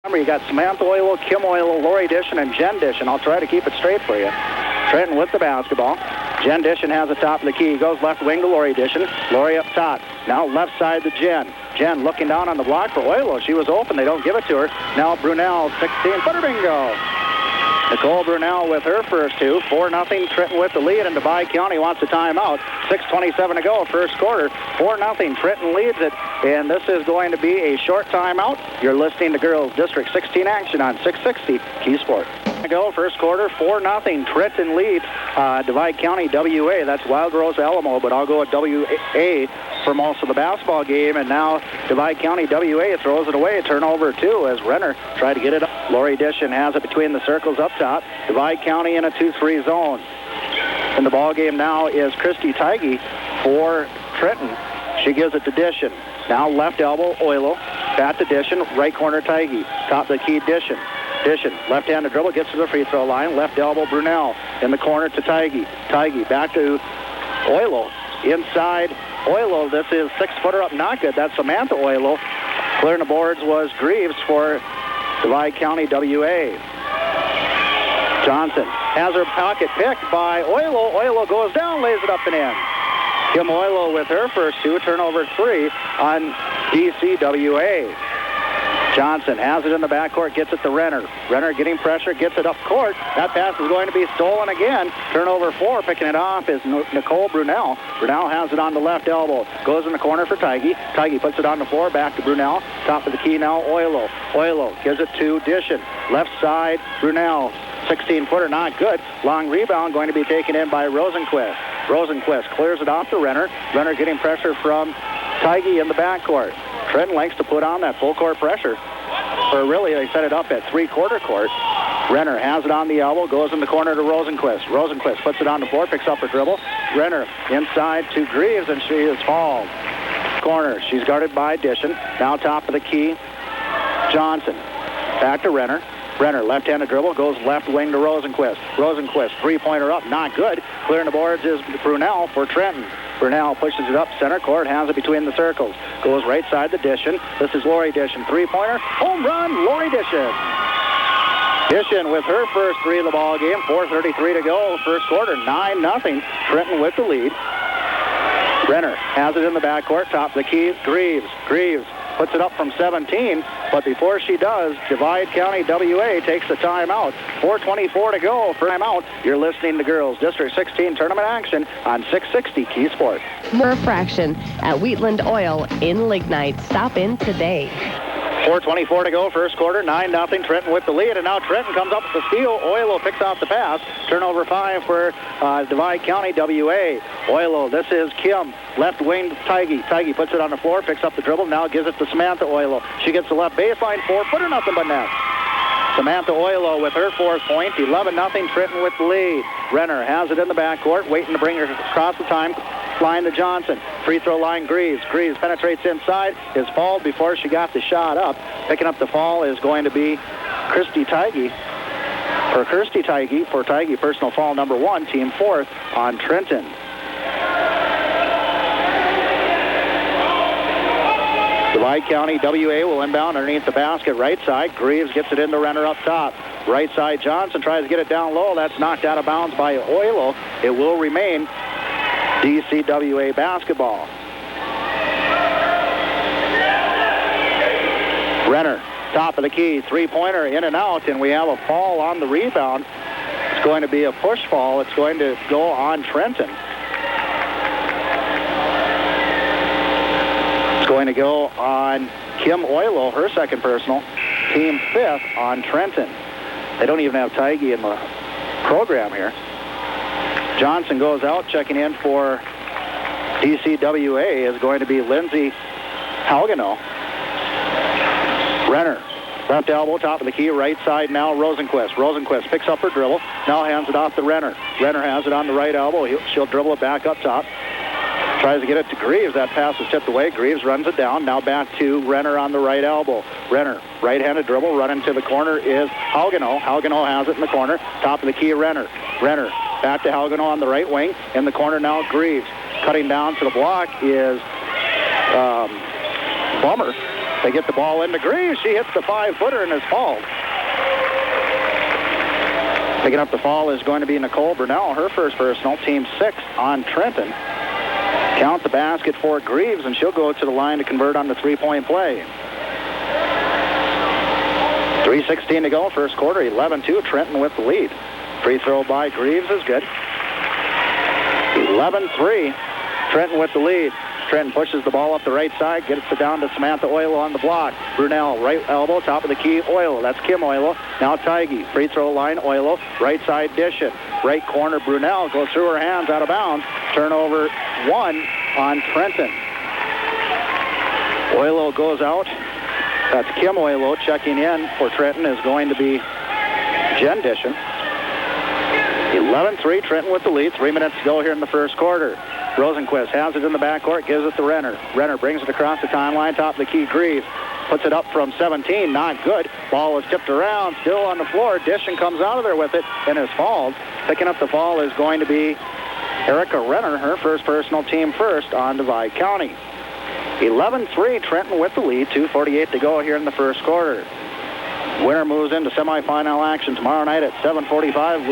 Remember, you got Samantha Oilo, Kim Oilo, Lori Dishon, and Jen Dishon. I'll try to keep it straight for you. Trenton with the basketball. Jen Dishon has the top of the key. Goes left wing to Lori Dishon. Lori up top. Now left side to Jen. Jen looking down on the block for Oilo. She was open. They don't give it to her. Now Brunel, 16-footer bingo. Nicole Brunel with her first two. 4-0. Trenton with the lead, and Divide County wants a timeout. 6:27 to go, first quarter. 4-0. Trenton leads it, and this is going to be a short timeout. You're listening to Girls District 16 action on 660 Key Sport. Go first quarter, 4-0. Trenton leads Divide County WA. That's Wild Rose Alamo, but I'll go with WA for most of the basketball game. And now Divide County WA throws it away. Turnover 2 as Renner tried to get it up. Lori Dishon has it between the circles up top. Divide County in a 2-3 zone. In the ball game now is Christy Tigey for Trenton. She gives it to Dishon. Now left elbow, Oilo. Back to Dishon. Right corner, Tigey. Top of the key, Dishon. Dishon, left-handed dribble, gets to the free throw line. Left elbow, Brunel. In the corner to Tigey. Tigey back to Oilo. Inside Oilo. This is 6-footer up, not good. That's Samantha Oilo. Clearing the boards was Greaves for Divide County WA. Johnson has her pocket picked by Oilo. Oilo goes down, lays it up and in. Kim Oilo with her first two, turnover 3 on DCWA. Johnson has it in the backcourt, gets it to Renner. Renner getting pressure, gets it up court. That pass is going to be stolen again. Turnover 4, picking it off is Nicole Brunel. Brunel has it on the left elbow. Goes in the corner for Tigey. Tigey puts it on the floor, back to Brunel. Top of the key now, Oilo. Oilo gives it to Dishon. Left side, Brunel. 16-footer, not good. Long rebound going to be taken in by Rosenquist. Rosenquist clears it off to Renner. Renner getting pressure from Tigey in the backcourt. Trenton likes to put on that full-court pressure. Or really, they set it up at three-quarter court. Renner has it on the elbow, goes in the corner to Rosenquist. Rosenquist puts it on the floor, picks up her dribble. Renner inside to Greaves, and she is fouled. Corner, she's guarded by Dishon. Now top of the key, Johnson. Back to Renner. Renner, left-handed dribble, goes left wing to Rosenquist. Rosenquist, three-pointer up, not good. Clearing the boards is Brunel for Trenton. Brunel pushes it up center court, has it between the circles. Goes right side to Dishon. This is Lori Dishon. Three-pointer, home run, Lori Dishon. Dishon with her first three of the ball game. 4:33 to go, first quarter, 9-0. Trenton with the lead. Renner has it in the backcourt, top of the key, Greaves. Greaves puts it up from 17, but before she does, Divide County WA takes the timeout. 4:24 to go for timeout. You're listening to Girls District 16 tournament action on 660 Key Sport. More fraction at Wheatland Oil in Lignite. Stop in today. 4:24 to go, first quarter, 9-0. Trenton with the lead, and now Trenton comes up with the steal. Oilo picks off the pass. Turnover 5 for Divide County WA. Oilo, this is Kim. Left wing, Tigey. Tigey puts it on the floor, picks up the dribble, now gives it to Samantha Oilo. She gets the left baseline, 4-footer, nothing but net. Samantha Oilo with her fourth point, 11-0. Trenton with the lead. Renner has it in the backcourt, waiting to bring her across the time line to Johnson. Free throw line, Greaves. Greaves penetrates inside, is fouled before she got the shot up. Picking up the fall is going to be Christy Tigey. For Kirsty Tigey, for Tigey, personal foul number 1, team 4th on Trenton. Divide County WA will inbound underneath the basket, right side. Greaves gets it into Renner up top. Right side, Johnson tries to get it down low. That's knocked out of bounds by Oilo. It will remain DCWA basketball. Renner, top of the key, three-pointer in and out, and we have a fall on the rebound. It's going to be a push fall. It's going to go on Trenton. It's going to go on Kim Oilo, her second personal. Team 5th on Trenton. They don't even have Tigey in the program here. Johnson goes out, checking in for DCWA is going to be Lindsay Halgano. Renner, left elbow, top of the key, right side now, Rosenquist. Rosenquist picks up her dribble, now hands it off to Renner. Renner has it on the right elbow. She'll dribble it back up top. Tries to get it to Greaves. That pass is tipped away. Greaves runs it down. Now back to Renner on the right elbow. Renner, right-handed dribble, running to the corner is Halgano. Halgano has it in the corner. Top of the key, Renner. Renner, back to Halgano on the right wing. In the corner now, Greaves. Cutting down to the block is Bummer. They get the ball into Greaves. She hits the 5-footer and is fouled. Picking up the foul is going to be Nicole Brunell, her first personal, team 6 on Trenton. Count the basket for Greaves, and she'll go to the line to convert on the 3-point play. 3:16 to go, first quarter, 11-2, Trenton with the lead. Free throw by Greaves is good. 11-3, Trenton with the lead. Trenton pushes the ball up the right side, gets it down to Samantha Oilo on the block. Brunell, right elbow, top of the key, Oilo. That's Kim Oilo. Now Tighe, free throw line, Oilo. Right side, Dishon. Right corner, Brunell goes through her hands, out of bounds. Turnover 1 on Trenton. Oilo goes out. That's Kim Oilo. Checking in for Trenton is going to be Jen Dishon. 11-3, Trenton with the lead. 3 minutes to go here in the first quarter. Rosenquist has it in the backcourt, gives it to Renner. Renner brings it across the timeline, top of the key, Greaves. Puts it up from 17, not good. Ball is tipped around, still on the floor. Dishon comes out of there with it and is fouled. Picking up the foul is going to be Erica Renner, her first personal, team first on Divide County. 11-3, Trenton with the lead. 2:48 to go here in the first quarter. Winner moves into semifinal action tomorrow night at 7:45.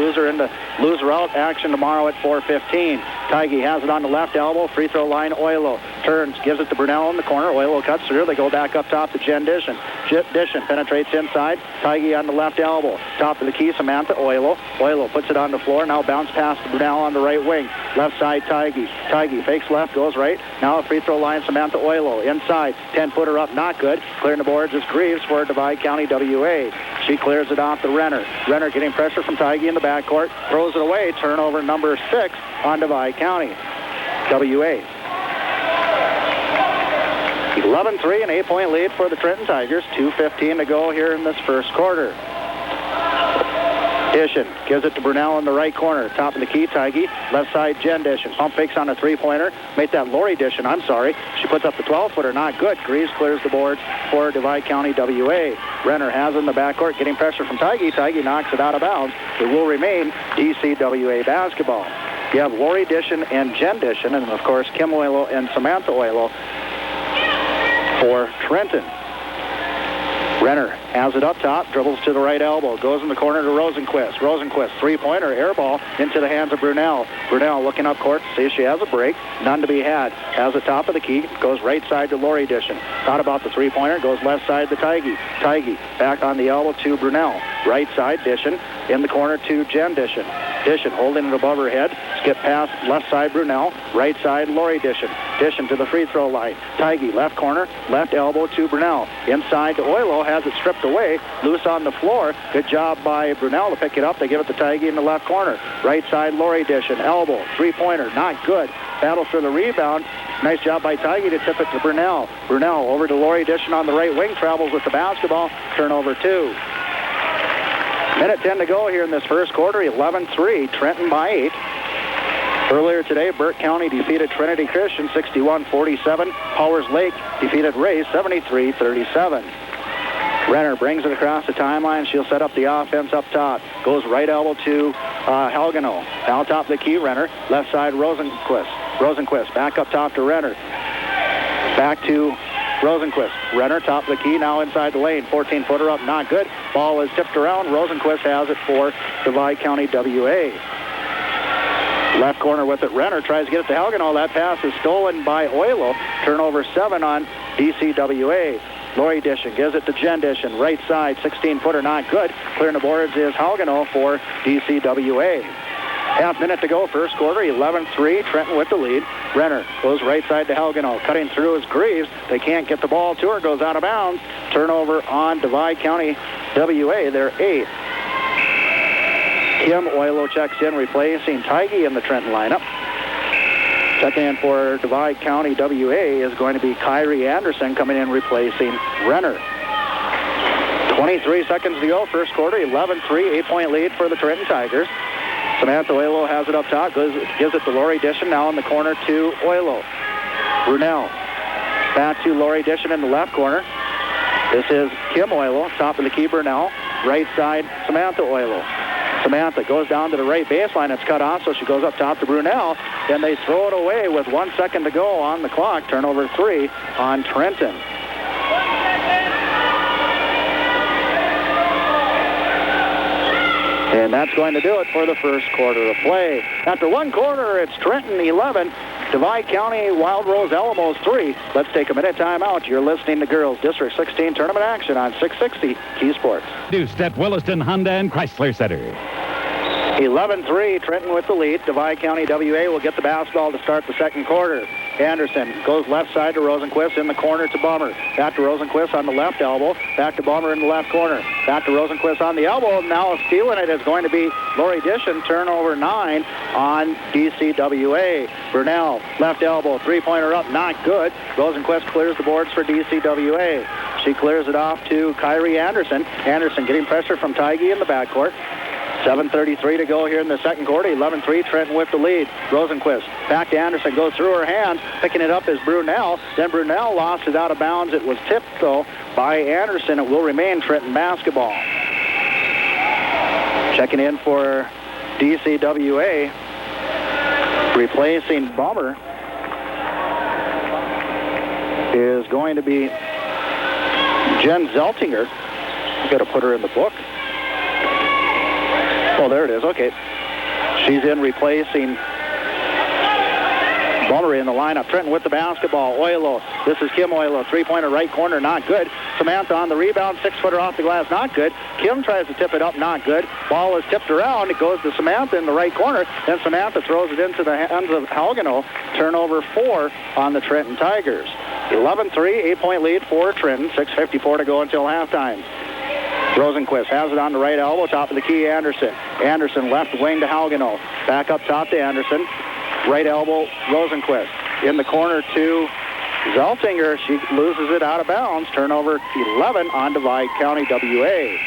Loser out action tomorrow at 4:15. Tighe has it on the left elbow. Free throw line, Oilo. Turns, gives it to Brunell in the corner. Oilo cuts through. They go back up top to Jen Dishon. Dishon penetrates inside. Tighe on the left elbow. Top of the key, Samantha Oilo. Oilo puts it on the floor. Now bounce pass to Brunell on the right wing. Left side, Tighe. Tighe fakes left, goes right. Now a free throw line, Samantha Oilo. Inside, 10-footer up, not good. Clearing the boards is Greaves for Divide County WA. She clears it off to Renner. Renner getting pressure from Tighe in the backcourt. Throws it away. Turnover number 6 on Divide County. WA. 11-3, an 8-point lead for the Trenton Tigers. 2:15 to go here in this first quarter. Dishon gives it to Brunell in the right corner. Top of the key, Tighe. Left side, Jen Dishon. Pump fakes on a 3-pointer. Make that Lori Dishon, I'm sorry. She puts up the 12-footer, not good. Greaves clears the boards for Divide County WA. Renner has it in the backcourt, getting pressure from Tighe. Tighe knocks it out of bounds. It will remain DCWA basketball. You have Lori Dishon and Jen Dishon, and of course Kim Oilo and Samantha Oilo for Trenton. Renner has it up top, dribbles to the right elbow, goes in the corner to Rosenquist. Rosenquist, 3-pointer, air ball into the hands of Brunell. Brunell looking up court to see if she has a break. None to be had. Has the top of the key, goes right side to Lori Dishon. Thought about the 3-pointer, goes left side to Tighe. Tighe back on the elbow to Brunell. Right side, Dishon. In the corner to Jen Dishon. Dishon holding it above her head. Skip pass, left side Brunell. Right side, Lori Dishon. Dishon to the free throw line. Tighe, left corner, left elbow to Brunell. Inside to Oilo, has it stripped away. Loose on the floor. Good job by Brunell to pick it up. They give it to Tighe in the left corner. Right side, Lori Dishon. Elbow, 3-pointer, not good. Battle for the rebound. Nice job by Tighe to tip it to Brunell. Brunell over to Lori Dishon on the right wing. Travels with the basketball. Turnover 2. Minute 10 to go here in this first quarter. 11-3, Trenton by 8. Earlier today, Burke County defeated Trinity Christian 61-47. Powers Lake defeated Ray 73-37. Renner brings it across the timeline. She'll set up the offense up top. Goes right elbow to Halgano. Now top of the key, Renner. Left side, Rosenquist. Rosenquist back up top to Renner. Back to Rosenquist. Renner, top of the key, now inside the lane. 14-footer up, not good. Ball is tipped around. Rosenquist has it for Divide County WA. Left corner with it. Renner tries to get it to Halgano. That pass is stolen by Oilo. Turnover 7 on DCWA. Lori Dishon gives it to Jen Dishon. Right side, 16-footer, not good. Clearing the boards is Halgano for DCWA. Half minute to go, first quarter, 11-3, Trenton with the lead. Renner goes right side to Halgano. Cutting through is Greaves. They can't get the ball to her, goes out of bounds. Turnover on Divide County WA, their 8th. Kim Oilo checks in, replacing Tighe in the Trenton lineup. Checking in for Divide County WA is going to be Kyrie Anderson coming in replacing Renner. 23 seconds to go, first quarter, 11-3, 8-point lead for the Trenton Tigers. Samantha Oilo has it up top, gives it to Lori Dishon, now in the corner to Oilo. Brunell, back to Lori Dishon in the left corner. This is Kim Oilo, top of the key, Brunell. Right side, Samantha Oilo. Samantha goes down to the right baseline. It's cut off, so she goes up top to Brunell. Then they throw it away with 1 second to go on the clock. Turnover 3 on Trenton. And that's going to do it for the first quarter of play. After one quarter, it's Trenton 11, Divide County Wild Rose Alamos 3. Let's take a minute timeout. You're listening to Girls District 16 Tournament Action on 660 Key Sports. Dist at Williston Honda and Chrysler Center. 11-3, Trenton with the lead. Divide County WA will get the basketball to start the second quarter. Anderson goes left side to Rosenquist, in the corner to Bummer. Back to Rosenquist on the left elbow. Back to Bummer in the left corner. Back to Rosenquist on the elbow. Now stealing it is going to be Lori Dishon, turnover 9 on DCWA. Brunel, left elbow, three-pointer up, not good. Rosenquist clears the boards for DCWA. She clears it off to Kyrie Anderson. Anderson getting pressure from Tigey in the backcourt. 7:33 to go here in the second quarter. 11-3, Trenton with the lead. Rosenquist back to Anderson, goes through her hands. Picking it up is Brunel. Then Brunel lost it out of bounds. It was tipped, though, by Anderson. It will remain Trenton basketball. Checking in for DCWA, replacing Bummer, is going to be Jen Zeltinger. I've got to put her in the book. Oh, there it is. Okay. She's in replacing Bummer in the lineup. Trenton with the basketball. Oilo. This is Kim Oilo. Three-pointer right corner, not good. Samantha on the rebound. Six-footer off the glass, not good. Kim tries to tip it up, not good. Ball is tipped around. It goes to Samantha in the right corner. Then Samantha throws it into the hands of Halgano. Turnover 4 on the Trenton Tigers. 11-3, 8-point lead for Trenton. 6:54 to go until halftime. Rosenquist has it on the right elbow, top of the key, Anderson. Anderson left wing to Halgano. Back up top to Anderson. Right elbow, Rosenquist. In the corner to Zeltinger. She loses it out of bounds. Turnover 11 on Divide County WA.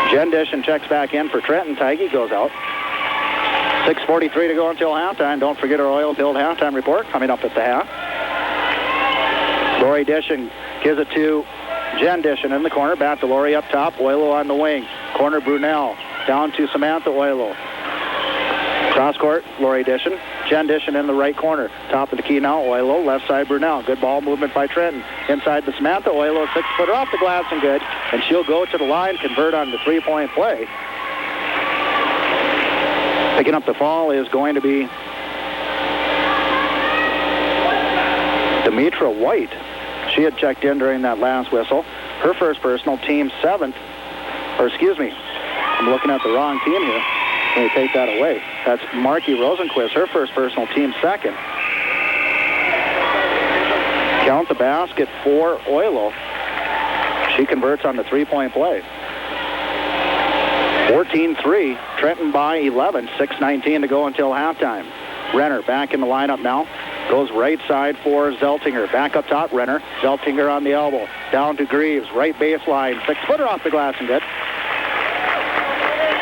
Jen Dishon checks back in for Trenton. Tigey goes out. 6:43 to go until halftime. Don't forget our oil-filled halftime report coming up at the half. Lori Dishon gives it to Jen Dishon in the corner. Back to Lori up top. Oilo on the wing. Corner Brunel. Down to Samantha Oilo. Cross court, Lori Dishon. Jen Dishon in the right corner. Top of the key now, Oilo. Left side, Brunel. Good ball movement by Trenton. Inside the Samantha Oilo. 6-footer off the glass and good. And she'll go to the line, convert on the three-point play. Picking up the fall is going to be Demetra White. She had checked in during that last whistle. Her first personal, team 7th. Or excuse me, I'm looking at the wrong team here. Let me take that away. That's Marky Rosenquist, her first personal, team 2nd. Count the basket for Oilo. She converts on the three-point play. 14-3, Trenton by 11, 6:19 to go until halftime. Renner back in the lineup now. Goes right side for Zeltinger. Back up top, Renner. Zeltinger on the elbow. Down to Greaves. Right baseline. 6-footer off the glass and good.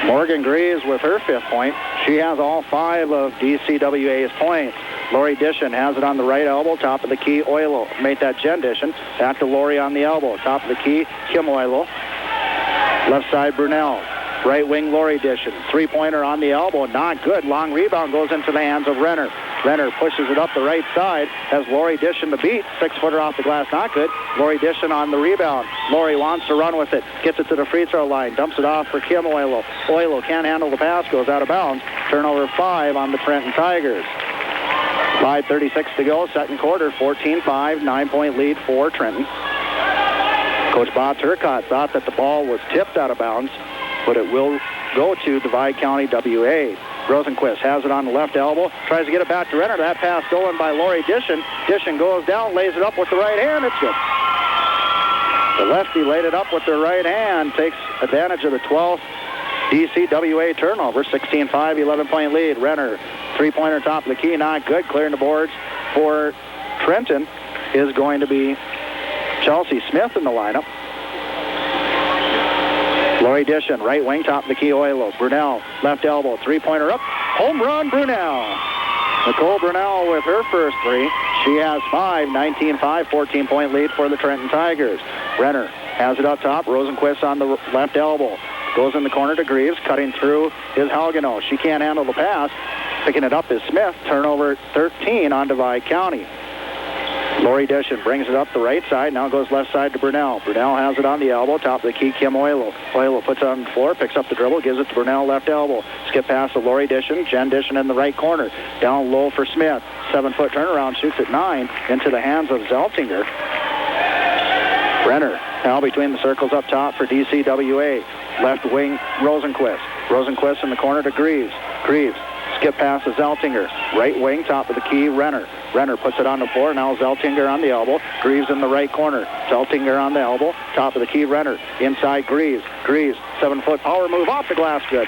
Morgan Greaves with her 5th point. She has all 5 of DCWA's points. Lori Dishon has it on the right elbow. Top of the key, Oilo. Made that Jen Dishon. Back to Lori on the elbow. Top of the key, Kim Oilo. Left side, Brunel. Right wing, Lori Dishon. Three-pointer on the elbow. Not good. Long rebound goes into the hands of Renner. Renner pushes it up the right side. Has Lori Dishon to beat. 6-footer off the glass. Not good. Lori Dishon on the rebound. Lori wants to run with it. Gets it to the free throw line. Dumps it off for Kim Oilo. Oilo can't handle the pass. Goes out of bounds. Turnover 5 on the Trenton Tigers. 5:36 to go. Second quarter. 14-5. 9-point lead for Trenton. Coach Bob Turcott thought that the ball was tipped out of bounds, but it will go to Divide County WA. Rosenquist has it on the left elbow, tries to get it back to Renner. That pass stolen by Lori Dishon. Dishon goes down, lays it up with the right hand. It's good. The lefty laid it up with the right hand, takes advantage of the 12th DCWA turnover. 16-5, 11-point lead. Renner, three-pointer top of the key, not good. Clearing the boards for Trenton is going to be Chelsea Smith in the lineup. Lori Dishon, right wing, top of the key, Oilo. Brunel, left elbow, three-pointer up. Home run, Brunel. Nicole Brunel with her first 3. She has 5, 19-5, 14-point lead for the Trenton Tigers. Renner has it up top. Rosenquist on the left elbow. Goes in the corner to Greaves. Cutting through is Halgano. She can't handle the pass. Picking it up is Smith. Turnover 13 on Divide County. Lori Dishon brings it up the right side. Now goes left side to Brunel. Brunel has it on the elbow. Top of the key, Kim Oilo. Oilo puts it on the floor, picks up the dribble, gives it to Brunel, left elbow. Skip pass to Lori Dishon. Jen Dishon in the right corner. Down low for Smith. 7-foot turnaround, shoots at 9 into the hands of Zeltinger. Renner now between the circles up top for DCWA. Left wing, Rosenquist. Rosenquist in the corner to Greaves. Greaves. Skip pass to Zeltinger. Right wing, top of the key, Renner. Renner puts it on the floor. Now Zeltinger on the elbow. Greaves in the right corner. Zeltinger on the elbow. Top of the key, Renner. Inside Greaves. Greaves, 7-foot power move off the glass good.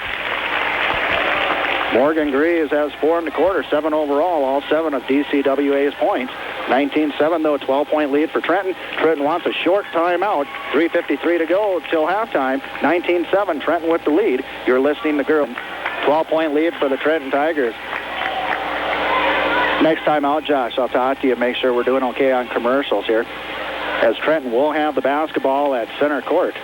Morgan Greaves has 4 in the quarter, 7 overall, all 7 of DCWA's points. 19-7, though, 12-point lead for Trenton. Trenton wants a short timeout. 3:53 to go till halftime. 19-7, Trenton with the lead. You're listening to girls. 12-point lead for the Trenton Tigers. Next time out, Josh, I'll talk to you, make sure we're doing okay on commercials here, as Trenton will have the basketball at center court.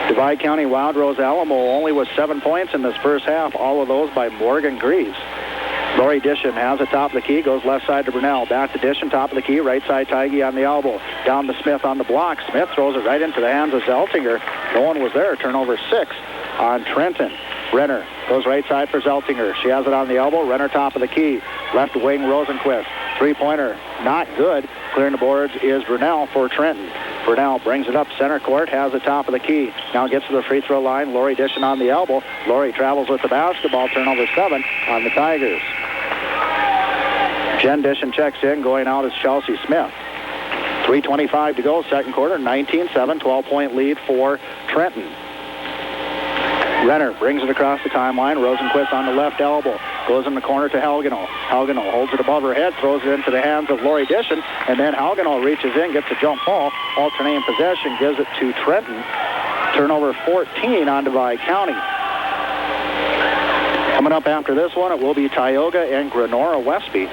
Divide County Wild Rose Alamo only with 7 points in this first half, all of those by Morgan Greaves. Lori Dishon has it top of the key, goes left side to Brunel. Back to Dishon, top of the key, right side Tigey on the elbow. Down to Smith on the block. Smith throws it right into the hands of Zeltinger. No one was there. Turnover 6 on Trenton. Renner goes right side for Zeltinger. She has it on the elbow. Renner top of the key. Left wing Rosenquist. Three-pointer, not good. Clearing the boards is Brunel for Trenton. Brunel brings it up center court, has the top of the key. Now gets to the free throw line. Lori Dishon on the elbow. Lori travels with the basketball. Turnover 7 on the Tigers. Jen Dishon checks in. Going out is Chelsea Smith. 3:25 to go, second quarter. 19-7, 12-point lead for Trenton. Renner brings it across the timeline. Rosenquist on the left elbow. Goes in the corner to Halgano. Halgano holds it above her head, throws it into the hands of Lori Dishon, and then Halgano reaches in, gets a jump ball. Alternating possession, gives it to Trenton. Turnover 14 on Divide County. Coming up after this one, it will be Tioga and Grenora Westby.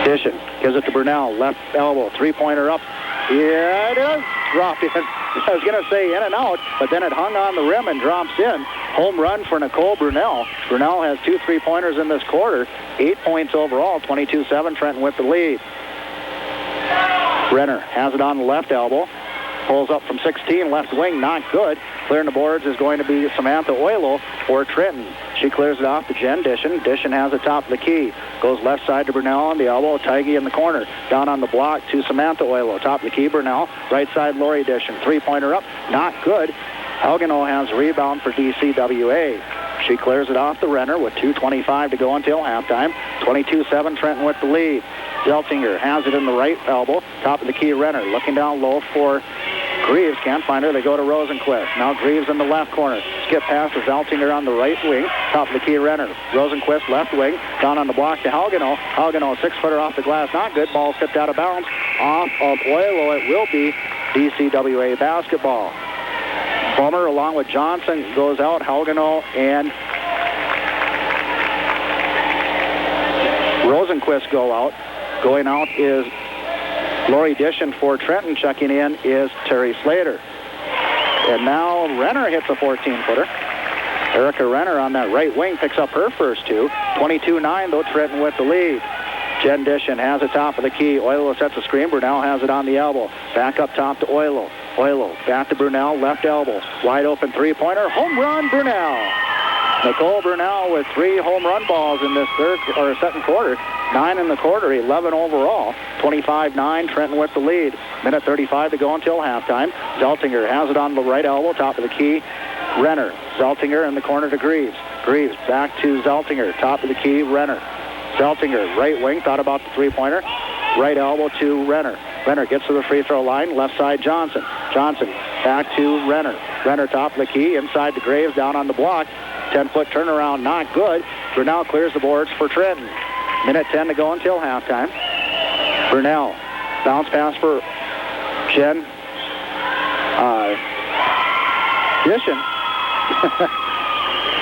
Dishon gives it to Brunel. Left elbow. Three-pointer up. Yeah, it is. Dropped in. I was going to say in and out, but then it hung on the rim and drops in. Home run for Nicole Brunel. Brunel has 2 3-pointers in this quarter. 8 points overall. 22-7, Trenton with the lead. Renner has it on the left elbow. Pulls up from 16, left wing, not good. Clearing the boards is going to be Samantha Oilo for Trenton. She clears it off to Jen Dishon. Dishon has the top of the key. Goes left side to Brunel on the elbow. Tigey in the corner. Down on the block to Samantha Oilo. Top of the key, Brunel. Right side, Lori Dishon. Three-pointer up, not good. Halgano has rebound for DCWA. She clears it off the Renner with 2:25 to go until halftime. 22-7, Trenton with the lead. Zeltinger has it in the right elbow. Top of the key, Renner. Looking down low for Greaves. Can't find her. They go to Rosenquist. Now Greaves in the left corner. Skip pass to Zeltinger on the right wing. Top of the key, Renner. Rosenquist left wing. Down on the block to Halgano. Halgano, 6-footer off the glass. Not good. Ball tipped out of bounds. Off of Oilo. It will be DCWA basketball. Plummer along with Johnson goes out. Halgano and Rosenquist go out. Going out is Lori Dishon for Trenton. Checking in is Terry Slater. And now Renner hits a 14-footer. Erica Renner on that right wing picks up her first 2. 22-9, though, Trenton with the lead. Jen Dishon has the top of the key. Oilo sets a screen. Brunel has it on the elbow. Back up top to Oilo. Oilo back to Brunel, left elbow. Wide open three-pointer. Home run, Brunel. Nicole Brunel with 3 home run balls in this second quarter. 9 in the quarter, 11 overall. 25-9, Trenton with the lead. Minute 35 to go until halftime. Zeltinger has it on the right elbow, top of the key. Renner. Zeltinger in the corner to Greaves. Greaves back to Zeltinger, top of the key, Renner. Zeltinger, right wing, thought about the three-pointer. Right elbow to Renner. Renner gets to the free throw line, left side Johnson. Johnson back to Renner. Renner top of the key, inside to Graves, down on the block. 10-foot turnaround, not good. Brunel clears the boards for Trenton. Minute 10 to go until halftime. Brunel, bounce pass for Jen Dishon.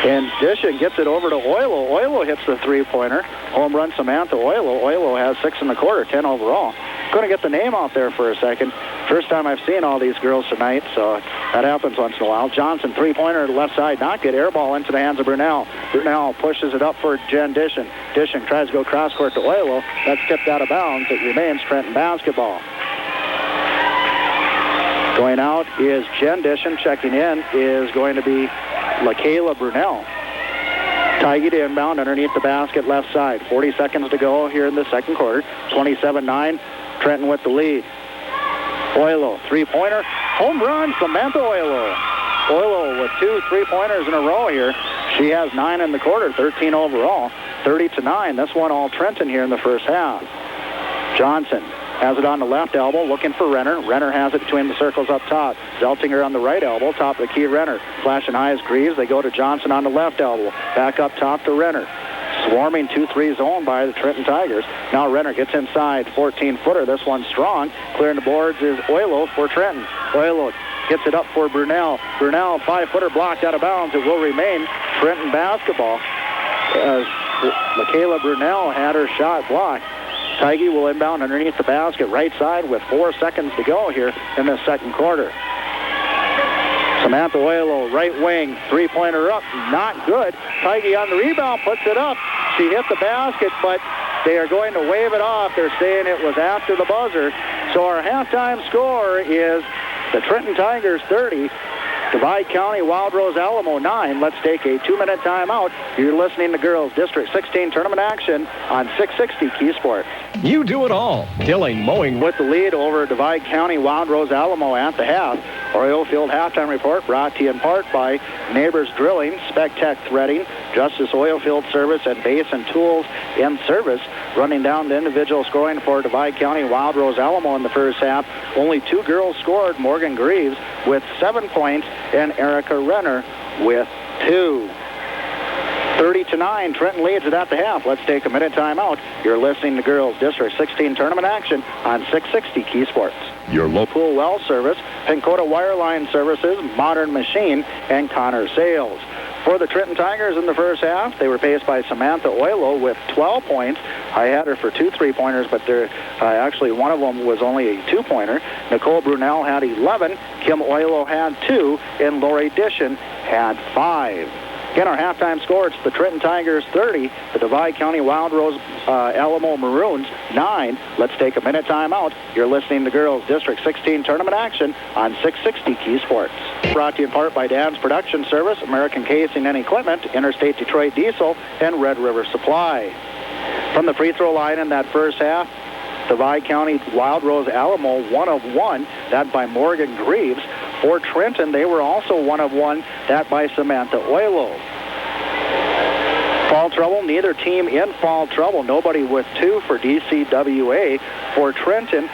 And Dishon gets it over to Oilo. Oilo hits the three-pointer. Home run Samantha Oilo. Oilo has 6 in the quarter, 10 overall. Going to get the name out there for a second. First time I've seen all these girls tonight, so that happens once in a while. Johnson, three-pointer to the left side. Not good. Air ball into the hands of Brunel. Brunel pushes it up for Jen Dishon. Dishing tries to go cross court to Oilo. That's tipped out of bounds. It remains Trenton basketball. Going out is Jen Dishing. Checking in is going to be LaKayla Brunel. Tigey to inbound underneath the basket left side. 40 seconds to go here in the second quarter. 27-9. Trenton with the lead. Oilo, three-pointer. Home run, Samantha Oilo. Oilo with 2 3-pointers in a row here. She has 9 in the quarter, 13 overall. 30-9. This one all Trenton here in the first half. Johnson has it on the left elbow, looking for Renner. Renner has it between the circles up top. Zeltinger on the right elbow, top of the key, Renner. Flashing high as Greaves. They go to Johnson on the left elbow. Back up top to Renner. Swarming 2-3 zone by the Trenton Tigers. Now Renner gets inside, 14-footer. This one's strong. Clearing the boards is Oilo for Trenton. Oilo gets it up for Brunel. Brunel, 5-footer blocked out of bounds. It will remain Trenton basketball. LaKayla Brunel had her shot blocked. Tigey will inbound underneath the basket, right side with 4 seconds to go here in the second quarter. Samantha Oilo, right wing, 3-pointer up, not good. Tigey on the rebound, puts it up. She hit the basket, but they are going to wave it off. They're saying it was after the buzzer. So our halftime score is the Trenton Tigers 30, Divide County Wild Rose Alamo 9. Let's take a 2-minute timeout. You're listening to Girls District 16 tournament action on 660 Key Sports. You do it all. Tilling, mowing. With the lead over Divide County Wild Rose Alamo at the half. Oriole Field halftime report brought to you in part by Neighbors Drilling, Spec Tech Threading, Justice Oil Field Service, and Base and Tools in Service. Running down the individual scoring for Divide County Wild Rose Alamo in the first half. Only 2 girls scored. Morgan Greaves with 7 points and Erica Renner with 2. 30-9, Trenton leads it at the half. Let's take a minute timeout. You're listening to Girls District 16 tournament action on 660 Key Sports. Your local well service, Pinkota Wireline Services, Modern Machine, and Connor Sales. For the Trenton Tigers in the first half, they were paced by Samantha Oilo with 12 points. I had her for 2 3-pointers, but actually one of them was only a 2-pointer. Nicole Brunel had 11, Kim Oilo had 2, and Lori Dishing had 5. Again, our halftime score, it's the Trenton Tigers 30, the Divide County Wild Rose Alamo Maroons 9. Let's take a minute timeout. You're listening to Girls District 16 tournament action on 660 Key Sports. Brought to you in part by Dan's Production Service, American Casing and Equipment, Interstate Detroit Diesel, and Red River Supply. From the free throw line in that first half, Divide County Wild Rose Alamo 1 of 1, that by Morgan Greaves. For Trenton, they were also 1 of 1, that by Samantha Oilo. Fall trouble, neither team in fall trouble. Nobody with 2 for DCWA. For Trenton,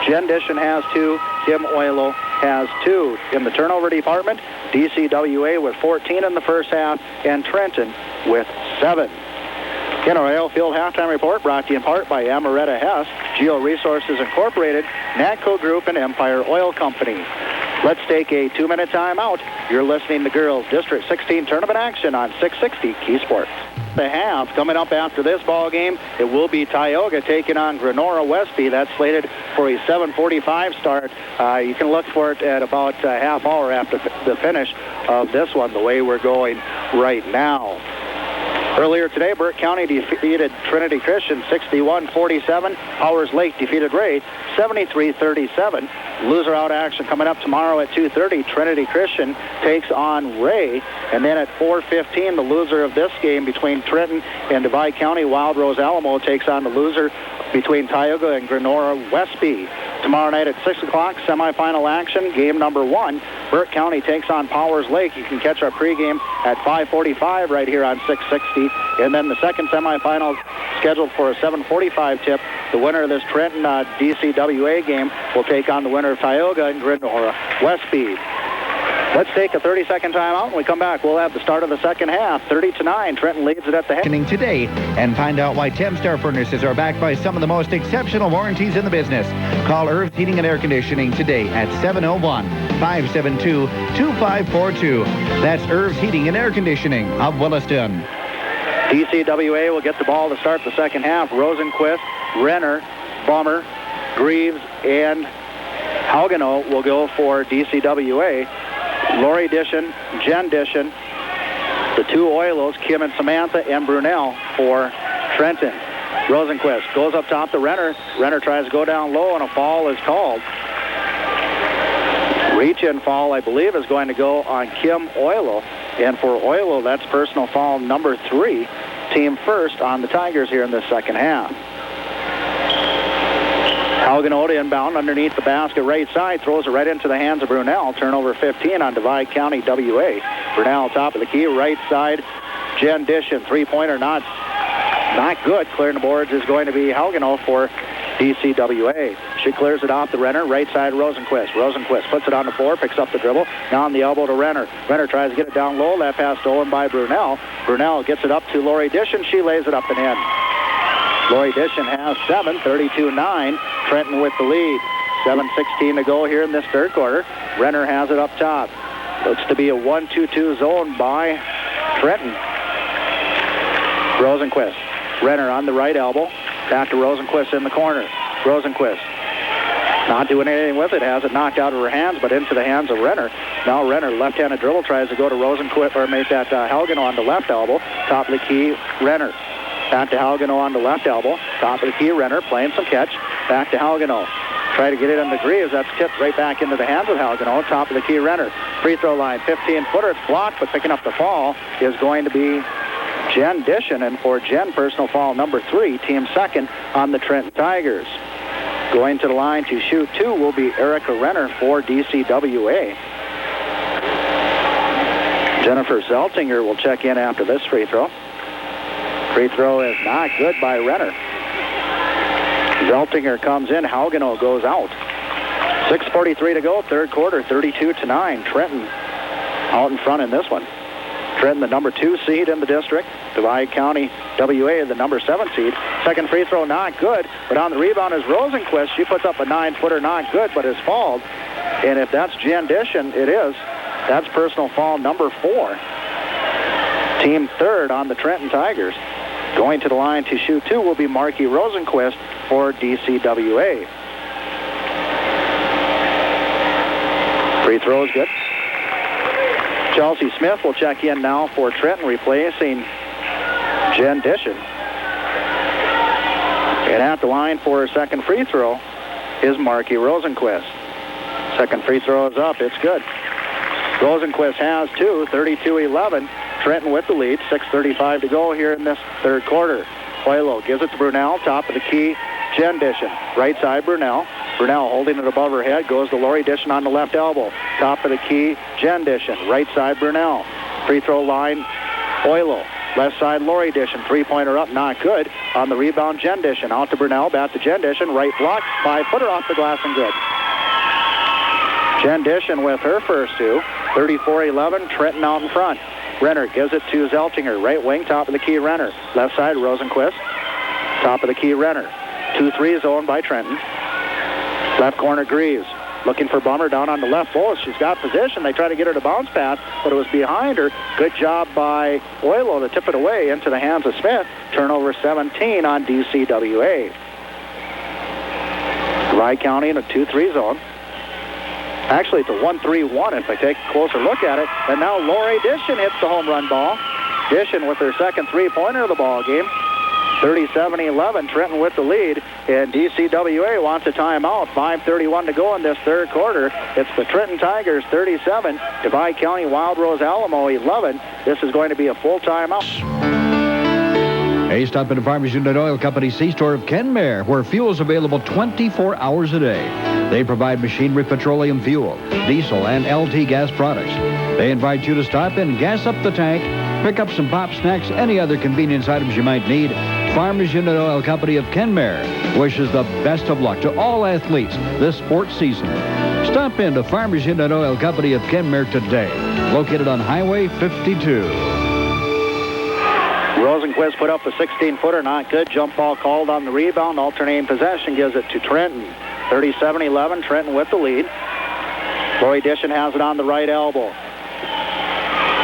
Jen Dishing has 2, Kim Oilo has 2. In the turnover department, DCWA with 14 in the first half, and Trenton with 7. Again, our Oil Field halftime report brought to you in part by Amaretta Hess, Geo Resources Incorporated, NATCO Group, and Empire Oil Company. Let's take a 2-minute timeout. You're listening to Girls District 16 tournament action on 660 Key Sports. The half coming up after this ball game, it will be Tioga taking on Grenora Westby. That's slated for a 7:45 start. You can look for it at about a half hour after the finish of this one, the way we're going right now. Earlier today, Burke County defeated Trinity Christian 61-47. Powers Lake defeated Ray 73-37. Loser out action coming up tomorrow at 2:30. Trinity Christian takes on Ray. And then at 4:15, the loser of this game between Trenton and Divide County, Wild Rose Alamo, takes on the loser between Tioga and Grenora Westby. Tomorrow night at 6 o'clock, semifinal action, game number 1. Burke County takes on Powers Lake. You can catch our pregame at 5:45 right here on 660. And then the second semifinal scheduled for a 7:45 tip. The winner of this Trenton DCWA game will take on the winner of Tioga and Grenora Westby. Let's take a 30-second timeout. When we come back, we'll have the start of the second half. 30-9, Trenton leads it at the half. Today, and find out why Temstar Furnaces are backed by some of the most exceptional warranties in the business. Call Irv's Heating and Air Conditioning today at 701-572-2542. That's Irv's Heating and Air Conditioning of Williston. DCWA will get the ball to start the second half. Rosenquist, Renner, Bummer, Greaves, and Haugenow will go for DCWA. Lori Dishing, Jen Dishing, the 2 Oilos, Kim and Samantha, and Brunel for Trenton. Rosenquist goes up top to Renner. Renner tries to go down low, and a foul is called. Reach-in foul, I believe, is going to go on Kim Oilo. And for Oilo, that's personal foul number 3. Team first on the Tigers here in the second half. Hagenau inbound underneath the basket right side, throws it right into the hands of Brunel. Turnover 15 on Divide County WA. Brunel top of the key, right side. Jen Dishon, three-pointer not good. Clearing the boards is going to be Hagenau for DCWA. She clears it off to Renner, right side Rosenquist. Rosenquist puts it on the floor, picks up the dribble. Now on the elbow to Renner. Renner tries to get it down low. That pass stolen by Brunel. Brunel gets it up to Lori Dishon. She lays it up and in. Lori Dishon has 7, 32-9. Trenton with the lead. 7:16 to go here in this third quarter. Renner has it up top. Looks to be a 1-2-2 zone by Trenton. Rosenquist. Renner on the right elbow. Back to Rosenquist in the corner. Rosenquist not doing anything with it. Has it knocked out of her hands, but into the hands of Renner. Now Renner, left-handed dribble, tries to go to Rosenquist, or make that Hagenau on the left elbow. Top of the key, Renner. Back to Hagenau on the left elbow. Top of the key, Renner, playing some catch. Back to Hagenau. Try to get it on the Greaves. That's tipped right back into the hands of Hagenau. Top of the key, Renner. Free throw line, 15-footer. It's blocked, but picking up the fall is going to be Jen Dishon. And for Jen, personal foul number 3, team second on the Trenton Tigers. Going to the line to shoot 2 will be Erica Renner for DCWA. Jennifer Zeltinger will check in after this free throw. Free throw is not good by Renner. Zeltinger comes in. Hagenau goes out. 6:43 to go, third quarter, 32-9. Trenton out in front in this one. Trenton, the number 2 seed in the district. Divide County WA, the number 7 seed. Second free throw, not good. But on the rebound is Rosenquist. She puts up a 9-footer, not good, but is fouled. And if that's Jen Dishon, it is. That's personal foul number 4. Team third on the Trenton Tigers. Going to the line to shoot 2 will be Marky Rosenquist for DCWA. Free throw is good. Chelsea Smith will check in now for Trenton, replacing Jen Dishon. And at the line for her second free throw is Marky Rosenquist. Second free throw is up. It's good. Rosenquist has 2, 32-11. Trenton with the lead. 6:35 to go here in this third quarter. Oilo gives it to Brunel. Top of the key, Jen Dishon. Right side, Brunel. Brunel holding it above her head. Goes to Lori Dishon on the left elbow. Top of the key, Jen Dishon. Right side, Brunel. Free throw line, Oilo. Left side, Lori Dishon. Three-pointer up, not good. On the rebound, Jen Dishon. Out to Brunel, back to Jen Dishon. Right block, 5-footer off the glass and good. Jen Dishon with her first 2. 34-11, Trenton out in front. Renner gives it to Zeltinger. Right wing, top of the key, Renner. Left side, Rosenquist. Top of the key, Renner. 2-3 zone by Trenton. Left corner, Greaves. Looking for Bummer down on the left post. She's got position. They try to get her to bounce pass, but it was behind her. Good job by Oilo to tip it away into the hands of Smith. Turnover 17 on DCWA. Divide County in a 2-3 zone. Actually, it's a 1-3-1 if I take a closer look at it. And now Lori Dishon hits the home run ball. Dishon with her second three-pointer of the ball game. 37-11, Trenton with the lead. And DCWA wants a timeout. 5:31 to go in this third quarter. It's the Trenton Tigers 37, Divide County Wild Rose Alamo 11. This is going to be a full timeout. Hey, stop at the Farmers Union Oil Company C-Store of Kenmare, where fuel is available 24 hours a day. They provide machinery, petroleum fuel, diesel, and LT gas products. They invite you to stop in, gas up the tank, pick up some pop snacks, any other convenience items you might need. Farmers Union Oil Company of Kenmare wishes the best of luck to all athletes this sports season. Stop in to Farmers Union Oil Company of Kenmare today, located on Highway 52. Rosenquist put up a 16-footer, not good. Jump ball called on the rebound. Alternating possession gives it to Trenton. 37-11, Trenton with the lead. Lori Dishon has it on the right elbow.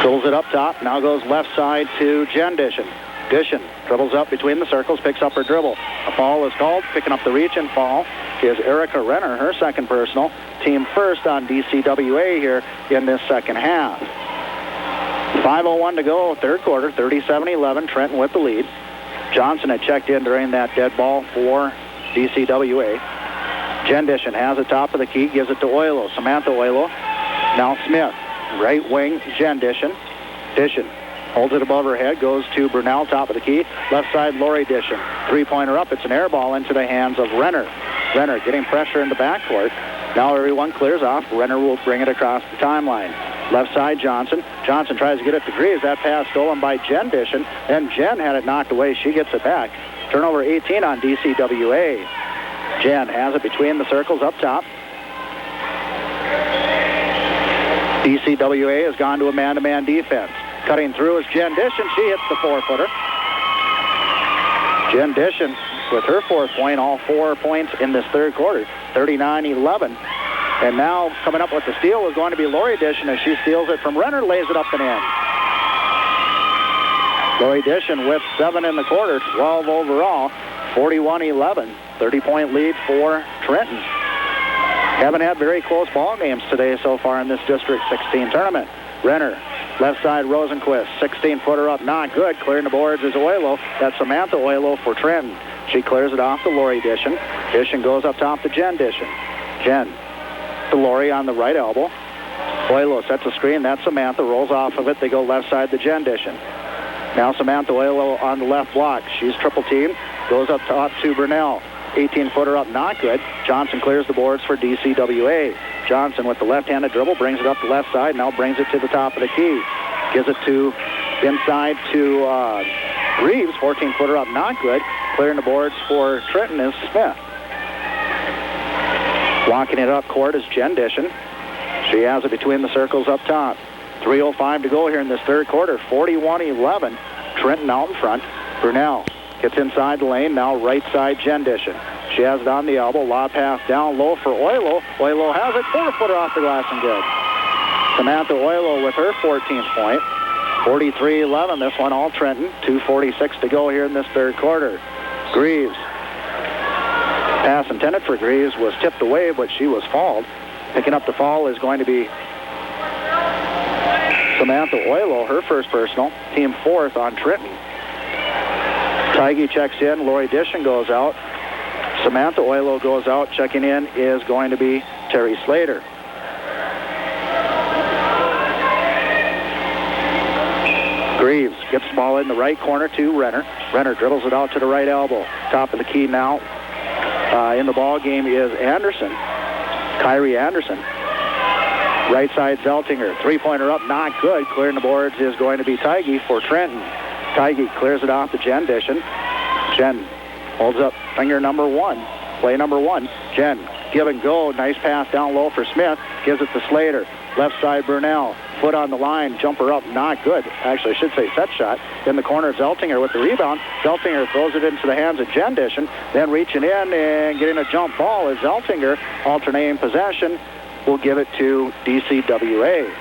Pulls it up top. Now goes left side to Jen Dishon. Dishon dribbles up between the circles, picks up her dribble. A foul is called. Picking up the reach and foul is Erica Renner, her second personal. Team first on DCWA here in this second half. 5:01 to go, third quarter, 37-11, Trenton with the lead. Johnson had checked in during that dead ball for DCWA. Jendischen has it top of the key, gives it to Oilo. Samantha Oilo. Now Smith. Right wing, Jendischen. Dischen holds it above her head, goes to Brunel, top of the key. Left side, Lori Dischen. Three-pointer up. It's an air ball into the hands of Renner. Renner getting pressure in the backcourt. Now everyone clears off. Renner will bring it across the timeline. Left side, Johnson. Johnson tries to get it to Greaves. That pass stolen by Jendischen. Then Jen had it knocked away. She gets it back. Turnover 18 on DCWA. Jen has it between the circles up top. DCWA has gone to a man-to-man defense. Cutting through is Jendischen. She hits the 4-footer. Jendischen with her 4th point, all 4 points in this third quarter, 39-11. And now coming up with the steal is going to be Lori Dischen as she steals it from Renner, lays it up and in. Lori Dischen with 7 in the quarter, 12 overall, 41-11, 30-point lead for Trenton. Haven't had very close ball games today so far in this District 16 tournament. Renner, left side, Rosenquist, 16-footer up, not good. Clearing the boards is Oilo. That's Samantha Oilo for Trenton. She clears it off to Lori Dischen. Dischen goes up top to Jendischen. Jen to Lori on the right elbow. Oilo sets a screen. That's Samantha. Rolls off of it. They go left side to Jendischen. Now Samantha Oilo on the left block. She's triple teamed. Goes up top to Brunel. 18-footer up, not good. Johnson clears the boards for DCWA. Johnson with the left-handed dribble brings it up the left side. Now brings it to the top of the key. Gives it to inside to Greaves. 14-footer up, not good. Clearing the boards for Trenton is Smith. Walking it up court is Jendischen. She has it between the circles up top. 3:05 to go here in this third quarter. 41-11. Trenton out in front. Brunel gets inside the lane. Now right side, Jendischen. She has it on the elbow. Lob pass down low for Oilo. Oilo has it. 4-footer off the glass and good. Samantha Oilo with her 14th point. 43-11. This one all Trenton. 2:46 to go here in this third quarter. Greaves. Pass intended for Greaves was tipped away, but she was fouled. Picking up the foul is going to be Samantha Oilo, her first personal. Team 4th on Trenton. Tigey checks in. Lori Dischen goes out. Samantha Oilo goes out. Checking in is going to be Terry Slater. Greaves gets the ball in the right corner to Renner. Renner dribbles it out to the right elbow. Top of the key now in the ball game is Anderson. Kyrie Anderson. Right side, Zeltinger. 3-pointer up, not good. Clearing the boards is going to be Tigey for Trenton. Tigey clears it off to Jendischen. Jen holds up finger number 1. Play number 1. Jen, give and go. Nice pass down low for Smith. Gives it to Slater. Left side, Brunel. Foot on the line. Jumper up, not good. Actually, I should say set shot. In the corner, Zeltinger with the rebound. Zeltinger throws it into the hands of Jendischen. Then reaching in and getting a jump ball is Zeltinger. Alternating possession. Will give it to DCWA.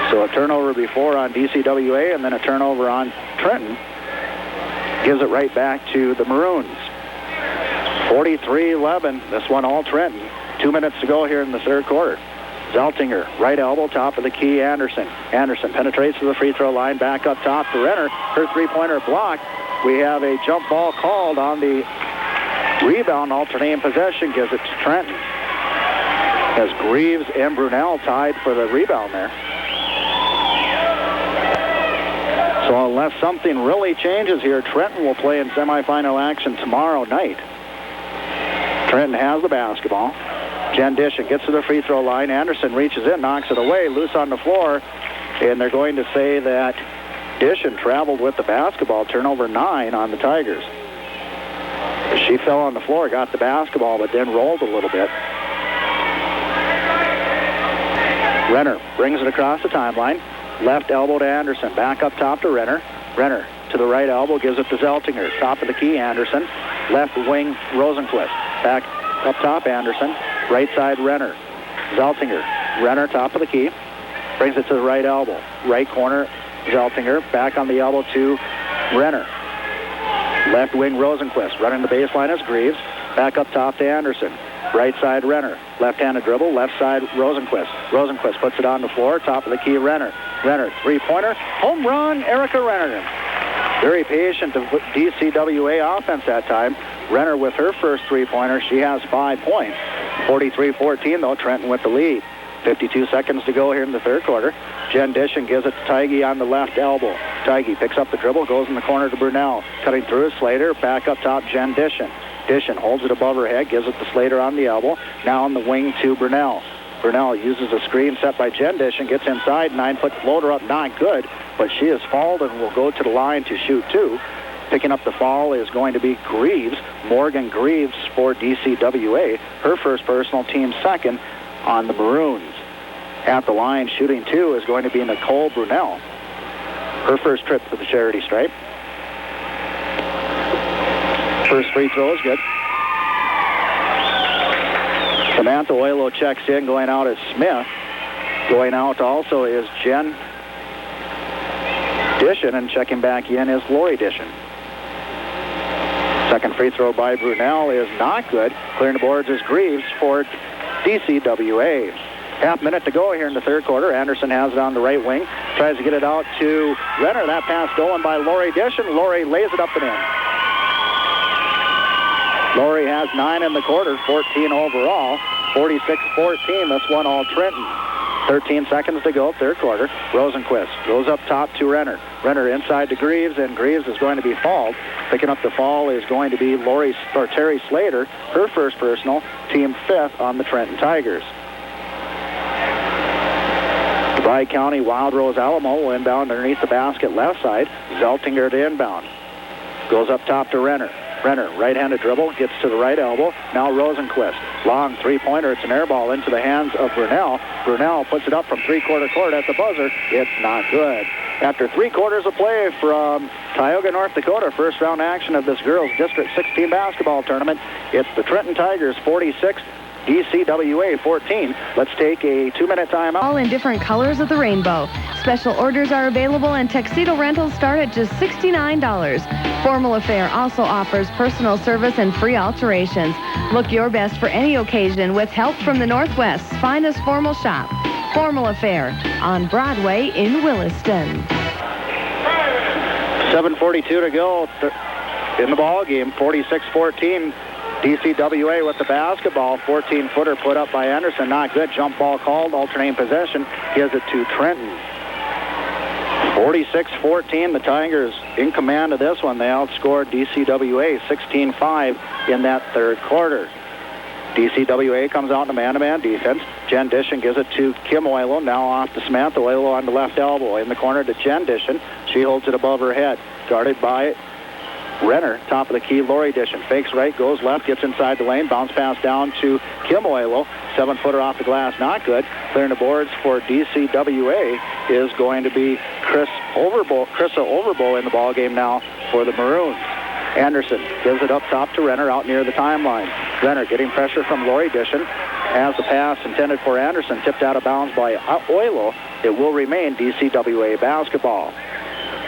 So a turnover before on DCWA and then a turnover on Trenton. Gives it right back to the Maroons. 43-11. This one all Trenton. 2 minutes to go here in the third quarter. Zeltinger, right elbow, top of the key, Anderson. Anderson penetrates to the free throw line, back up top to Renner. Her 3-pointer blocked. We have a jump ball called on the rebound. Alternating possession gives it to Trenton. As Greaves and Brunel tied for the rebound there. So unless something really changes here, Trenton will play in semifinal action tomorrow night. Trenton has the basketball. Jendischen gets to the free throw line. Anderson reaches in, knocks it away, loose on the floor. And they're going to say that Dischen traveled with the basketball. Turnover 9 on the Tigers. She fell on the floor, got the basketball, but then rolled a little bit. Renner brings it across the timeline. Left elbow to Anderson. Back up top to Renner. Renner to the right elbow, gives it to Zeltinger. Top of the key, Anderson. Left wing, Rosenquist. Back up top, Anderson. Right side, Renner. Zeltinger. Renner, top of the key. Brings it to the right elbow. Right corner, Zeltinger. Back on the elbow to Renner. Left wing, Rosenquist. Running the baseline is Greaves. Back up top to Anderson. Right side, Renner. Left-handed dribble. Left side, Rosenquist. Rosenquist puts it on the floor. Top of the key, Renner. Renner, 3-pointer. Home run, Erica Renner. Very patient DCWA offense that time. Renner with her first three-pointer. She has 5 points. 43-14, though, Trenton with the lead. 52 seconds to go here in the third quarter. Jen Dishon gives it to Tigey on the left elbow. Tigey picks up the dribble, goes in the corner to Brunel. Cutting through Slater, back up top, Jen Dishon. Dishon holds it above her head, gives it to Slater on the elbow. Now on the wing to Brunel. Brunel uses a screen set by Jen Dishon, gets inside, 9-foot floater up, not good, but she is fouled and will go to the line to shoot two. Picking up the foul is going to be Greaves, Morgan Greaves for DCWA. Her first personal, team second on the Maroons. At the line, shooting two is going to be Nicole Brunel. Her first trip to the charity stripe. First free throw is good. Samantha Oilo checks in, going out is Smith. Going out also is Jen Dishon, and checking back in is Lori Dishon. Second free throw by Brunel is not good. Clearing the boards is Greaves for DCWA. Half minute to go here in the third quarter. Anderson has it on the right wing. Tries to get it out to Renner. That pass stolen by Lori Dishon. Lori lays it up and in. Lori has 9 in the quarter, 14 overall. 46-14, this one all Trenton. 13 seconds to go, third quarter. Rosenquist goes up top to Renner. Renner inside to Greaves, and Greaves is going to be fouled. Picking up the foul is going to be Terry Slater, her first personal, team fifth on the Trenton Tigers. Divide County Wild Rose Alamo will inbound underneath the basket left side. Zeltinger to inbound. Goes up top to Renner. Renner, right-handed dribble, gets to the right elbow. Now Rosenquist. Long three-pointer. It's an air ball into the hands of Brunel. Brunel puts it up from three-quarter court at the buzzer. It's not good. After 3 quarters of play from Tioga, North Dakota, first round action of this girls' District 16 basketball tournament, it's the Trenton Tigers 46, DCWA 14. Let's take a 2-minute timeout. All in different colors of the rainbow. Special orders are available and tuxedo rentals start at just $69. Formal Affair also offers personal service and free alterations. Look your best for any occasion with help from the Northwest's finest formal shop. Formal Affair on Broadway in Williston. 7:42 to go in the ball game. 46-14. DCWA with the basketball. 14-footer put up by Anderson. Not good. Jump ball called. Alternating possession. Gives it to Trenton. 46-14. The Tigers in command of this one. They outscored DCWA 16-5 in that third quarter. DCWA comes out in a man-to-man defense. Jen Dishon gives it to Kim Oilo. Now off to Samantha Oilo on the left elbow. In the corner to Jen Dishon. She holds it above her head. Guarded by Renner. Top of the key, Lori Dishon. Fakes right, goes left, gets inside the lane. Bounce pass down to Kim Oilo. 7-footer off the glass, not good. Clearing the boards for DCWA is going to be Krissa Overbo in the ball game now for the Maroons. Anderson gives it up top to Renner out near the timeline. Renner getting pressure from Lori Dishon. Has the pass intended for Anderson, tipped out of bounds by Oilo. It will remain DCWA basketball.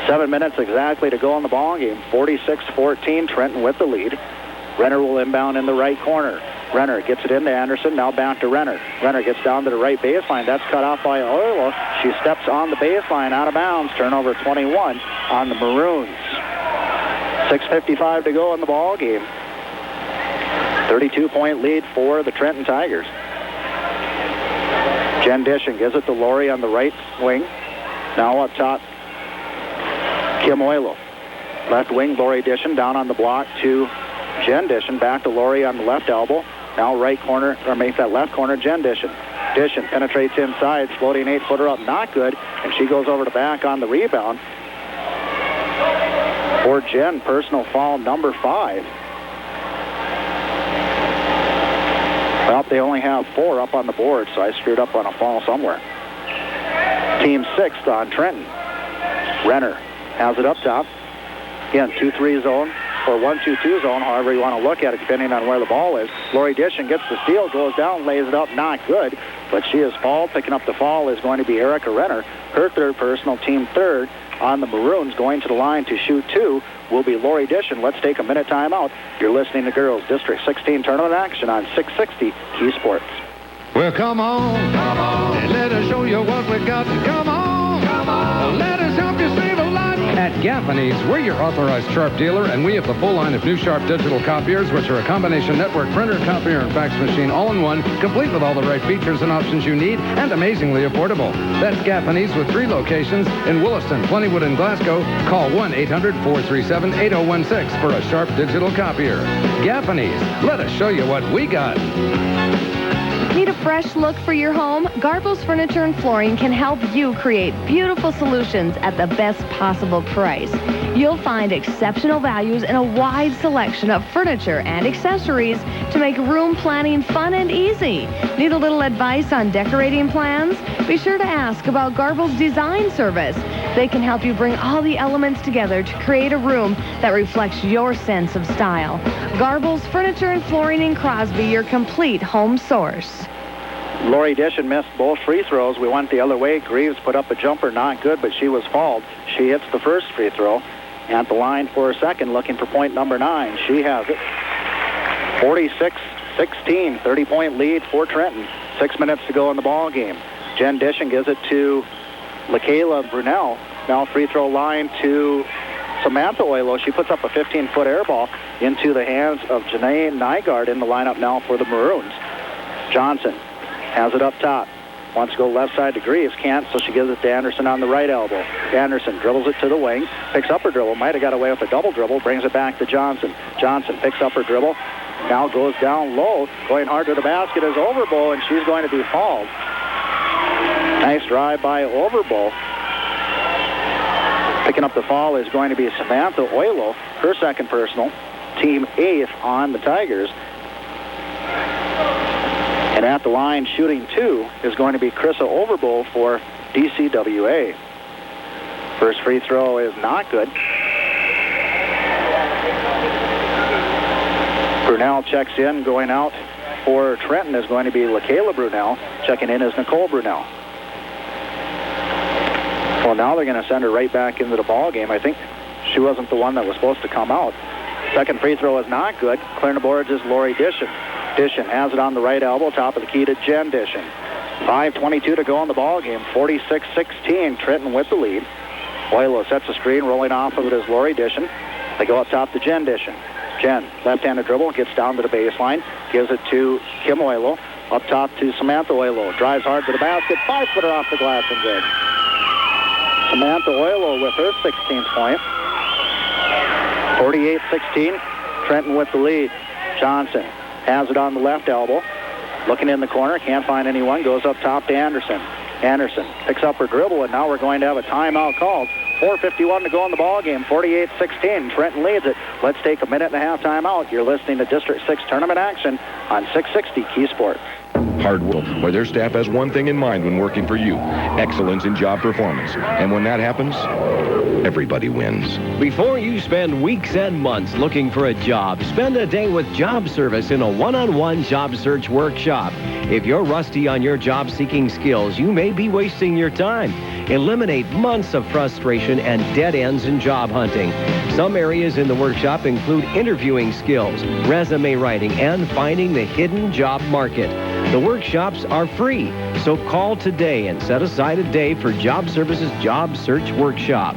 7 minutes exactly to go in the ball game. 46-14, Trenton with the lead. Renner will inbound in the right corner. Renner gets it into Anderson, now back to Renner. Renner gets down to the right baseline. That's cut off by Oilo. She steps on the baseline out of bounds. Turnover 21 on the Maroons. 6:55 to go in the ball game. 32-point lead for the Trenton Tigers. Jen Dishon gives it to Lori on the right wing. Now up top, Kim Oilo. Left wing, Lori Dishon down on the block to Jen Dishon. Back to Lori on the left elbow. Now right corner, or make that left corner, Jen Dishon. Dishon penetrates inside, floating 8-footer up, not good, and she goes over to back on the rebound. For Jen, personal foul number 5. Well, they only have 4 up on the board, so I screwed up on a foul somewhere. Team 6th on Trenton. Renner has it up top. Again, 2-3 zone or 1-2-2 zone, however you want to look at it, depending on where the ball is. Lori Dishon gets the steal, goes down, lays it up, not good, but she is fouled. Picking up the foul is going to be Erica Renner. Her third personal, team third on the Maroons. Going to the line to shoot 2 will be Lori Dishon. Let's take a minute timeout. You're listening to Girls District 16 Tournament action on 660 Key Sports. Well, come on, and let us show you what we got. Come on, let us help you save a life. At Gaffney's, we're your authorized Sharp dealer, and we have the full line of new Sharp digital copiers, which are a combination network printer, copier, and fax machine all in one, complete with all the right features and options you need, and amazingly affordable. That's Gaffney's with 3 locations in Williston, Plentywood, and Glasgow. Call 1-800-437-8016 for a Sharp digital copier. Gaffney's, let us show you what we got. Need a fresh look for your home? Garbo's Furniture and Flooring can help you create beautiful solutions at the best possible price. You'll find exceptional values in a wide selection of furniture and accessories to make room planning fun and easy. Need a little advice on decorating plans? Be sure to ask about Garbo's design service. They can help you bring all the elements together to create a room that reflects your sense of style. Garbo's Furniture and Flooring in Crosby, your complete home source. Lori Dishon missed both free throws. We went the other way. Greaves put up a jumper, not good, but she was fouled. She hits the first free throw at the line for a second, looking for point number 9. She has it. 46-16, 30-point lead for Trenton. 6 minutes to go in the ball game. Jen Dishon gives it to LaKayla Brunel. Now free throw line to Samantha Oilo. She puts up a 15-foot air ball into the hands of Janae Nygaard in the lineup now for the Maroons. Johnson has it up top. Wants to go left side to Greaves. Can't, so she gives it to Anderson on the right elbow. Anderson dribbles it to the wing. Picks up her dribble. Might have got away with a double dribble. Brings it back to Johnson. Johnson picks up her dribble. Now goes down low. Going hard to the basket is Overbo, and she's going to be fouled. Nice drive by Overbo. Picking up the foul is going to be Samantha Oilo. Her second personal. Team 8th on the Tigers. And at the line, shooting 2 is going to be Krissa Overbo for DCWA. First free throw is not good. Brunel checks in. Going out for Trenton is going to be LaKayla Brunel. Checking in is Nicole Brunel. Well, now they're going to send her right back into the ball game. I think she wasn't the one that was supposed to come out. Second free throw is not good. Clearing the boards is Lori Dishon. Dishon has it on the right elbow, top of the key to Jen Dishon. 5:22 to go in the ball game. 46-16, Trenton with the lead. Oilo sets the screen, rolling off of it is Lori Dishon. They go up top to Jen Dishon. Jen, left-handed dribble, gets down to the baseline, gives it to Kim Oilo. Up top to Samantha Oilo. Drives hard to the basket, 5-footer off the glass and good. Samantha Oilo with her 16th point. 48-16, Trenton with the lead. Johnson has it on the left elbow. Looking in the corner, can't find anyone. Goes up top to Anderson. Anderson picks up her dribble, and now we're going to have a timeout called. 4:51 to go in the ball game. 48-16, Trenton leads it. Let's take a minute and a half timeout. You're listening to District 6 tournament action on 660 Key Sports. Hardwood, where their staff has one thing in mind when working for you: excellence in job performance. And when that happens, everybody wins. Before you spend weeks and months looking for a job, spend a day with Job Service in a one-on-one job search workshop. If you're rusty on your job-seeking skills, you may be wasting your time. Eliminate months of frustration and dead ends in job hunting. Some areas in the workshop include interviewing skills, resume writing, and finding the hidden job market. The workshops are free, so call today and set aside a day for Job Services Job Search Workshop.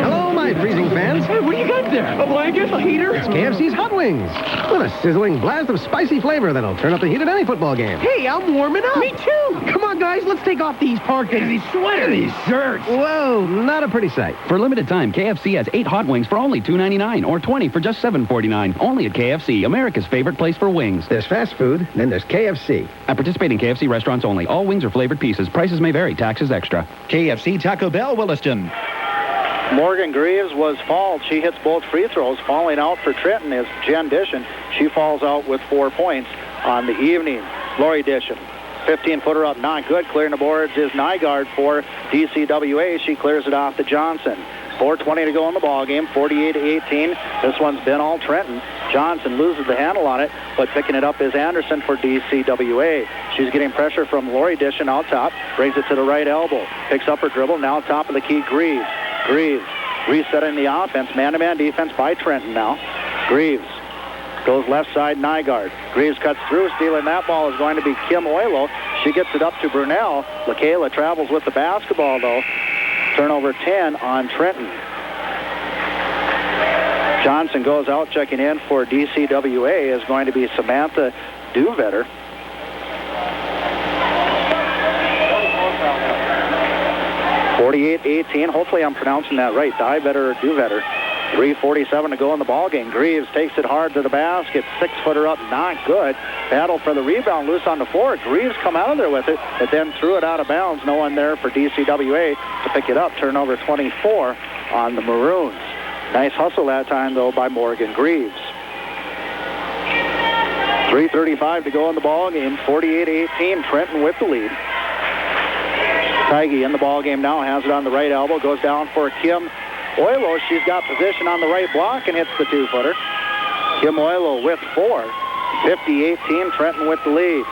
Hello, my freezing fans. Hey, what do you got there? A blanket? A heater? It's KFC's Hot Wings, with a sizzling blast of spicy flavor that'll turn up the heat at any football game. Hey, I'm warming up. Me too. Come on, guys, let's take off these parkas. These sweaters. These shirts. Whoa, not a pretty sight. For a limited time, KFC has 8 hot wings for only $2.99 or 20 for just $7.49. Only at KFC, America's favorite place for wings. There's fast food, then there's KFC. At participating KFC restaurants only. All wings are flavored pieces. Prices may vary. Taxes extra. KFC Taco Bell, Williston. Morgan Greaves was fouled. She hits both free throws. Falling out for Trenton is Jen Dishon. She falls out with 4 points on the evening. Lori Dishon, 15-footer up, not good. Clearing the boards is Nygaard for DCWA. She clears it off to Johnson. 4:20 to go in the ball game. 48-18. This one's been all Trenton. Johnson loses the handle on it, but picking it up is Anderson for DCWA. She's getting pressure from Lori Dishon out top. Brings it to the right elbow. Picks up her dribble. Now top of the key, Greaves. Greaves resetting the offense. Man-to-man defense by Trenton now. Greaves goes left side, Nygaard. Greaves cuts through. Stealing that ball is going to be Kim Oilo. She gets it up to Brunel. LaKayla travels with the basketball, though. Turnover 10 on Trenton. Johnson goes out. Checking in for DCWA is going to be Samantha Duvetter. .48-18. Hopefully I'm pronouncing that right. Duvetter or Duvetter. 3:47 to go in the ballgame. Greaves takes it hard to the basket. 6-footer up, not good. Battle for the rebound, loose on the floor. Greaves come out of there with it, but then threw it out of bounds. No one there for DCWA to pick it up. Turnover 24 on the Maroons. Nice hustle that time, though, by Morgan Greaves. 3:35 to go in the ballgame. 48-18. Trenton with the lead. Tigey in the ballgame now, has it on the right elbow, goes down for Kim Oilo. She's got position on the right block and hits the 2-footer. Kim Oilo with 4. 50-18, Trenton with the lead.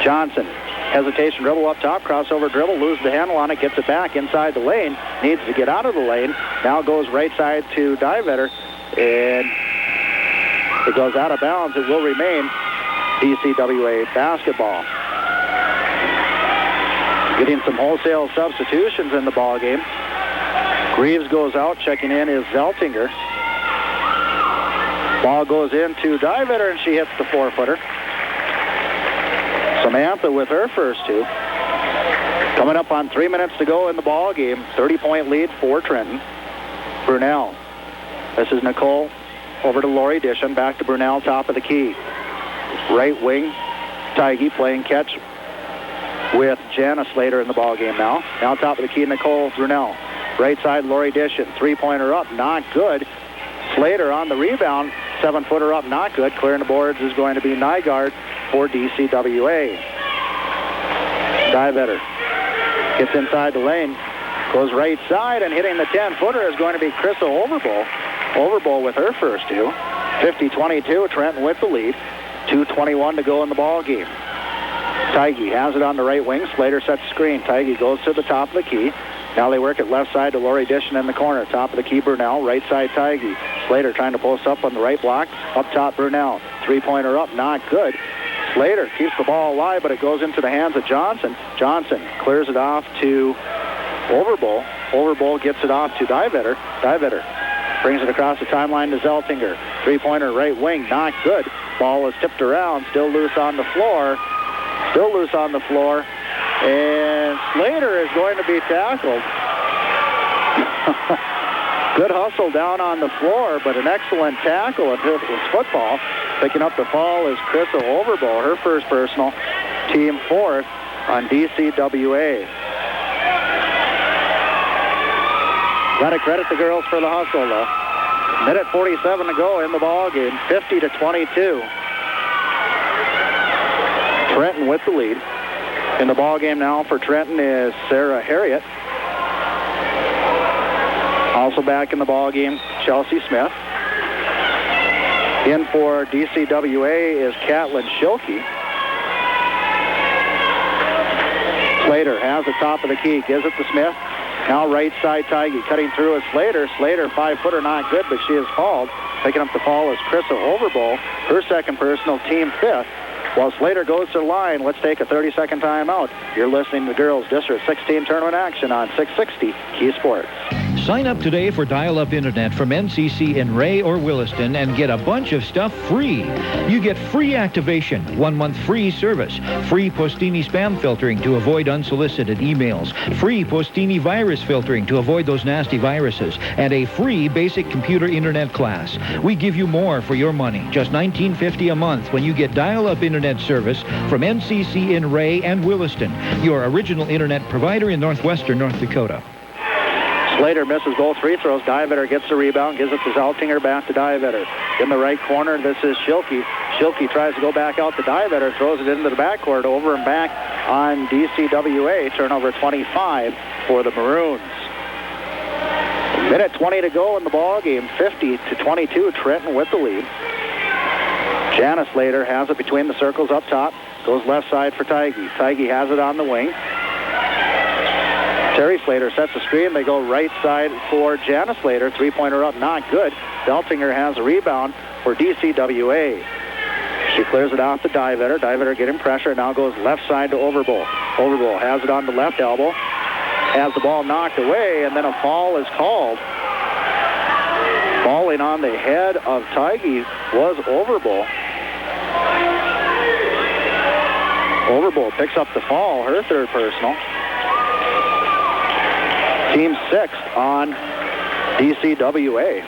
Johnson, hesitation dribble up top, crossover dribble, loses the handle on it, gets it back inside the lane, needs to get out of the lane. Now goes right side to Duvetter, and it goes out of bounds. It will remain DCWA basketball. Getting some wholesale substitutions in the ballgame. Greaves goes out. Checking in is Zeltinger. Ball goes into Duvetter, and she hits the 4-footer. Samantha with her first 2. Coming up on 3 minutes to go in the ball game. 30-point lead for Trenton. Brunel. This is Nicole over to Lori Dishon. Back to Brunel, top of the key. Right wing, Tigey playing catch with Jana Slater in the ball game now. Now top of the key, Nicole Brunel. Right side, Lori Dishon. 3-pointer up, not good. Slater on the rebound. 7-footer up, not good. Clearing the boards is going to be Nygaard for DCWA. Duvetter gets inside the lane, goes right side, and hitting the 10-footer is going to be Krista Overbull. Overbull with her first 2. 50-22, Trenton with the lead. 2:21 to go in the ball game. Tigey has it on the right wing. Slater sets the screen. Tigey goes to the top of the key. Now they work it left side to Lori Dishon in the corner. Top of the key, Brunel. Right side, Tigey. Slater trying to post up on the right block. Up top, Brunel. 3-pointer up, not good. Slater keeps the ball alive, but it goes into the hands of Johnson. Johnson clears it off to Overbull. Overbull gets it off to Duvetter. Duvetter brings it across the timeline to Zeltinger. 3-pointer right wing, not good. Ball is tipped around, still loose on the floor. Still loose on the floor. And Slater is going to be tackled. Good hustle down on the floor, but an excellent tackle. It was football. Picking up the fall is Krista Overbull, her first personal, team 4th on DCWA. Got to credit the girls for the hustle, though. Minute 47 to go in the ball game, 50-22. Trenton with the lead. In the ball game now for Trenton is Sarah Harriet. Also back in the ball game, Chelsea Smith. In for DCWA is Catlin Schilke. Slater has the top of the key, gives it to Smith. Now right side, Tigey cutting through is Slater. Slater, 5-footer, not good, but she is fouled. Picking up the fall is Krista Overbull, her second personal, team 5th. While Slater goes to the line, let's take a 30-second timeout. You're listening to Girls District 16 Tournament Action on 660 Key Sports. Sign up today for dial-up internet from NCC in Ray or Williston and get a bunch of stuff free. You get free activation, 1 month free service, free Postini spam filtering to avoid unsolicited emails, free Postini virus filtering to avoid those nasty viruses, and a free basic computer internet class. We give you more for your money, just $19.50 a month when you get dial-up internet service from NCC in Ray and Williston, your original internet provider in northwestern North Dakota. Slater misses both free throws. Duvetter gets the rebound, gives it to Zeltinger, back to Duvetter. In the right corner, this is Schilke. Schilke tries to go back out to Duvetter, throws it into the backcourt, over and back on DCWA. Turnover 25 for the Maroons. Minute 20 to go in the ball game. 50-22, Trenton with the lead. Jana Slater has it between the circles up top. Goes left side for Tigey. Tigey has it on the wing. Terry Slater sets the screen. They go right side for Jana Slater. 3-pointer up, not good. Zeltinger has a rebound for DCWA. She clears it off to Duvetter. Duvetter getting pressure. Now goes left side to Overbull. Overbull has it on the left elbow. has the ball knocked away, and then a foul is called. Falling on the head of Tigey was Overbull. Overbull picks up the fall, her third personal. Team sixth on DCWA.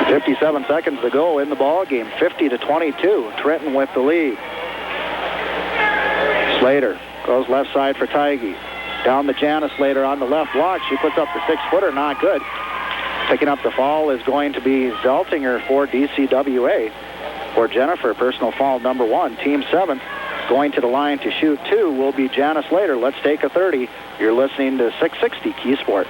57 seconds to go in the ball game. 50-22. Trenton with the lead. Slater goes left side for Tigey. Down to Janice Slater on the left block. She puts up the 6-footer. Not good. Picking up the foul is going to be Zeltinger for DCWA. For Jennifer, personal foul number 1. Team 7th going to the line to shoot 2 will be Janice Slater. Let's take a 30. You're listening to 660 Key Sports.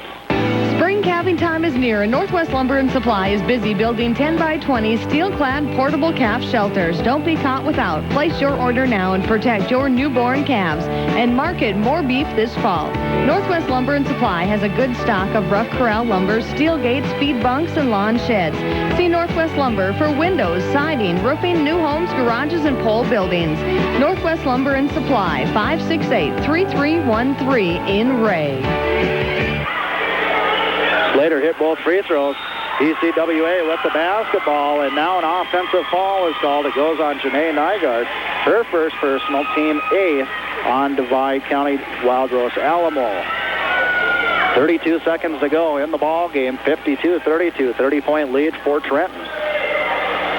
Spring calving time is near, and Northwest Lumber and Supply is busy building 10x20 steel-clad portable calf shelters. Don't be caught without. Place your order now and protect your newborn calves and market more beef this fall. Northwest Lumber and Supply has a good stock of rough corral lumber, steel gates, feed bunks, and lawn sheds. See Northwest Lumber for windows, siding, roofing, new homes, garages, and pole buildings. Northwest Lumber and Supply, 568-3313 in Ray. Slater hit both free throws. DCWA with the basketball, and now an offensive foul is called. It goes on Janae Nygaard. Her first personal, team 8th on Divide County Wild Rose Alamo. 32 seconds to go in the ball game. 52-32, 30-point lead for Trenton.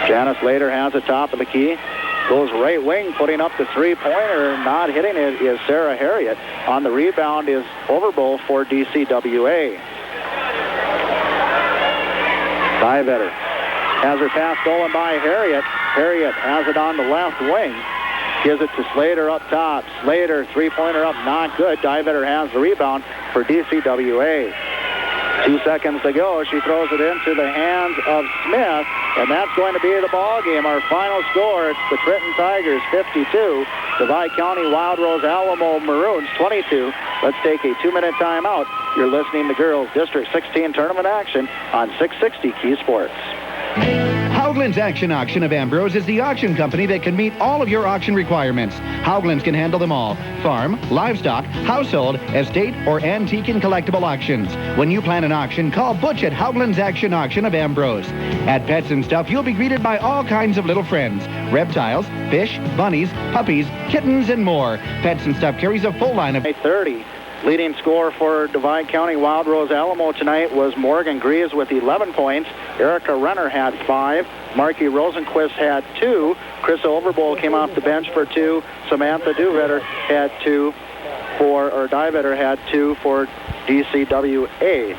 Janice Slater has it top of the key. Goes right wing, putting up the three-pointer. Not hitting it is Sarah Harriet. On the rebound is Overbull for DCWA. Divetter has her pass stolen by Harriet. Harriet has it on the left wing. Gives it to Slater up top. Slater, three-pointer up, not good. Divetter has the rebound for DCWA. 2 seconds to go. She throws it into the hands of Smith, and that's going to be the ball game. Our final score, it's the Trenton Tigers 52, Divide County Wild Rose Alamo Maroons 22. Let's take a 2-minute timeout. You're listening to Girls District 16 Tournament action on 660 Key Sports. Haugland's Action Auction of Ambrose is the auction company that can meet all of your auction requirements. Haugland's can handle them all. Farm, livestock, household, estate, or antique and collectible auctions. When you plan an auction, call Butch at Haugland's Action Auction of Ambrose. At Pets and Stuff, you'll be greeted by all kinds of little friends. Reptiles, fish, bunnies, puppies, kittens, and more. Pets and Stuff carries a full line of 30. Leading scorer for Divide County Wild Rose Alamo tonight was Morgan Greaves with 11 points. Erica Renner had 5. Marky Rosenquist had 2. Chris Overbull came off the bench for 2. Samantha Duvetter had 2 Divetter had 2 for DCWA.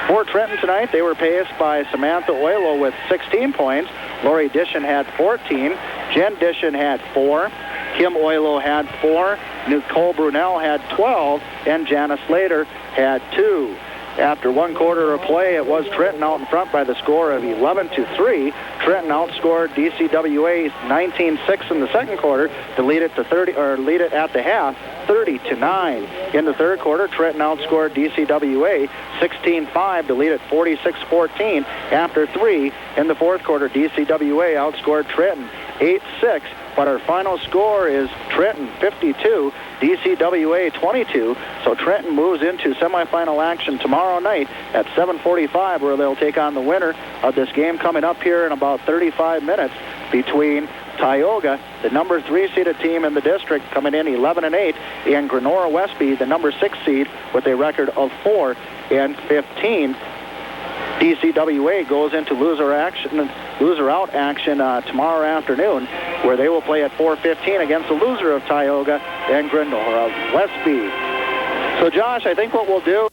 For Trenton tonight, they were paced by Samantha Oilo with 16 points. Lori Dishon had 14. Jen Dishon had 4. Kim Oilo had 4. Nicole Brunel had 12. And Janice Slater had 2. After 1 quarter of play, it was Trenton out in front by the score of 11-3. Trenton outscored DCWA 19-6 in the second quarter to lead it lead it at the half 30-9. In the third quarter, Trenton outscored DCWA 16-5 to lead it 46-14. After 3 in the fourth quarter, DCWA outscored Trenton 8-6. But our final score is Trenton 52, DCWA 22. So Trenton moves into semifinal action tomorrow night at 7:45, where they'll take on the winner of this game coming up here in about 35 minutes between Tioga, the number 3 seeded team in the district, coming in 11-8, and Grenora Westby, the number 6 seed, with a record of 4-15. DCWA goes into loser out action tomorrow afternoon, where they will play at 4:15 against the loser of Tioga and Grenora Westby. So, Josh, I think what we'll do